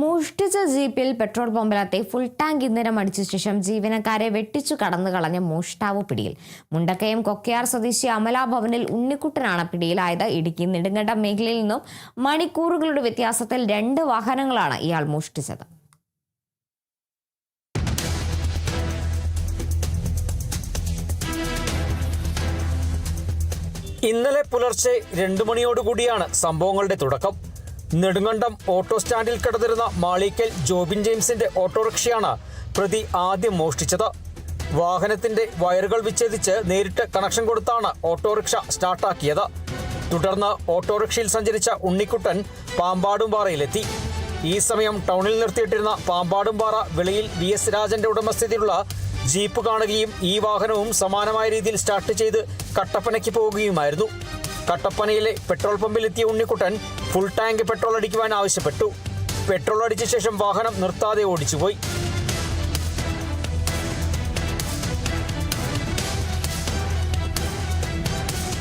മോഷ്ടിച്ച ജീപ്പിൽ petrol പമ്പിലെത്തി full tank ഇന്ധനം അടിച്ച ശേഷം ജീവനക്കാരെ വെട്ടിച്ചു കടന്നു കളഞ്ഞ മോഷ്ടാവ് പിടിയിൽ. മുണ്ടക്കയം കൊക്കയാർ സ്വദേശി അമലാഭവനിൽ ഉണ്ണിക്കുട്ടനാണ് പിടിയിലായത്. ഇടുക്കി നെടുങ്കണ്ടം മേഖലയിൽ നിന്നും മണിക്കൂറുകളുടെ വ്യത്യാസത്തിൽ 2 വാഹനങ്ങളാണ് ഇയാൾ മോഷ്ടിച്ചത്. ഇന്നലെ പുലർച്ചെ 2 മണിയോടുകൂടിയാണ് സംഭവങ്ങളുടെ തുടക്കം. നെടുങ്കണ്ടം ഓട്ടോ സ്റ്റാൻഡിൽ കിടന്നിരുന്ന മാളിക്കൽ ജോബിൻ ജെയിംസിന്റെ ഓട്ടോറിക്ഷയാണ് പ്രതി ആദ്യം മോഷ്ടിച്ചത്. വാഹനത്തിന്റെ വയറുകൾ വിച്ഛേദിച്ച് നേരിട്ട് കണക്ഷൻ കൊടുത്താണ് ഓട്ടോറിക്ഷ സ്റ്റാർട്ടാക്കിയത്. തുടർന്ന് ഓട്ടോറിക്ഷയിൽ സഞ്ചരിച്ച ഉണ്ണിക്കുട്ടൻ പാമ്പാടുംപാറയിലെത്തി. ഈ സമയം ടൗണിൽ നിർത്തിയിട്ടിരുന്ന പാമ്പാടുംപാറ വെളിയിൽ VS രാജന്റെ ഉടമസ്ഥതയിലുള്ള ജീപ്പ് കാണുകയും ഈ വാഹനവും സമാനമായ രീതിയിൽ സ്റ്റാർട്ട് ചെയ്ത് കട്ടപ്പനയ്ക്ക് പോവുകയുമായിരുന്നു. കട്ടപ്പനയിലെ പെട്രോൾ പമ്പിലെത്തിയ ഉണ്ണിക്കുട്ടൻ ഫുൾ ടാങ്ക് പെട്രോൾ അടിക്കുവാൻ ആവശ്യപ്പെട്ടു. പെട്രോൾ അടിച്ച ശേഷം വാഹനം നിർത്താതെ ഓടിച്ചുപോയി.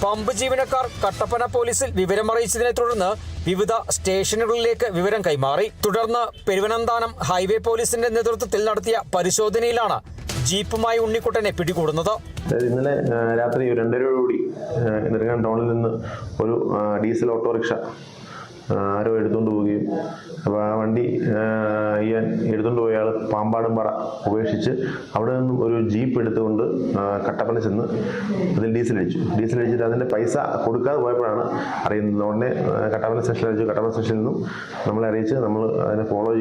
പമ്പ് ജീവനക്കാർ കട്ടപ്പന പോലീസിൽ വിവരമറിയിച്ചതിനെ തുടർന്ന് വിവിധ സ്റ്റേഷനുകളിലേക്ക് വിവരം കൈമാറി. തുടർന്ന് പെരുവനന്താനം ഹൈവേ പോലീസിന്റെ നേതൃത്വത്തിൽ നടത്തിയ പരിശോധനയിലാണ് ജീപ്പുമായി ഉണ്ണിക്കുട്ടനെ പിടികൂടുന്നത്. ഇന്നലെ രാത്രി 2:30 നെടുങ്കണ്ടം ടൗണിൽ നിന്ന് ഒരു ഡീസൽ ഓട്ടോറിക്ഷ ആരോ എടുത്തുകൊണ്ട് പോവുകയും അപ്പോൾ ആ വണ്ടി എടുത്തുകൊണ്ട് പോയ ആൾ പാമ്പാടുംപാറ ഉപേക്ഷിച്ച് അവിടെ നിന്നും ഒരു ജീപ്പ് എടുത്തുകൊണ്ട് കട്ടപ്പന ചെന്ന് അതിൽ ഡീസൽ അടിച്ചിട്ട് അതിൻ്റെ പൈസ കൊടുക്കാതെ പോയപ്പോഴാണ് അറിയുന്നത്. ഉടനെ കട്ടപ്പന സ്റ്റേഷനിൽ നിന്നും നമ്മളെ അറിയിച്ച് നമ്മൾ അതിനെ ഫോളോ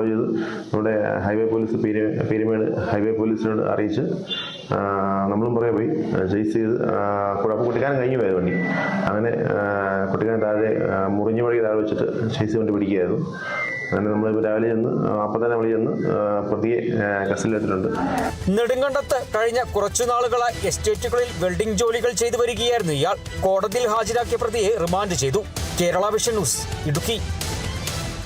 ചെയ്ത് നമ്മുടെ ഹൈവേ പോലീസ് പീരുമേട് ഹൈവേ പോലീസിനോട് അറിയിച്ച് നമ്മളും പുറകെ പോയി ചേസ് ചെയ്ത് അപ്പോൾ കുട്ടിക്കാരൻ കഴിഞ്ഞു പോയത് വണ്ടി. അങ്ങനെ കുട്ടിക്കാരൻ താഴെ മുറിഞ്ഞ വഴി താഴെ വെച്ചിട്ട് ചേസ് കൊണ്ട് പിടിക്കുകയായിരുന്നു. അങ്ങനെ നമ്മൾ രാവിലെ ചെന്ന് അപ്പം തന്നെ നമ്മൾ ചെന്ന് പ്രതിയെ കസ്റ്റഡിയിലെടുത്തിട്ടുണ്ട്. നെടുങ്കണ്ടത്ത് കഴിഞ്ഞ കുറച്ചു നാളുകളായി എസ്റ്റേറ്റുകളിൽ വെൽഡിംഗ് ജോലികൾ ചെയ്തു വരികയായിരുന്നു ഇയാൾ. കോടതിയിൽ ഹാജരാക്കിയ പ്രതിയെ റിമാൻഡ് ചെയ്തു. Kerala vision news, Idukki.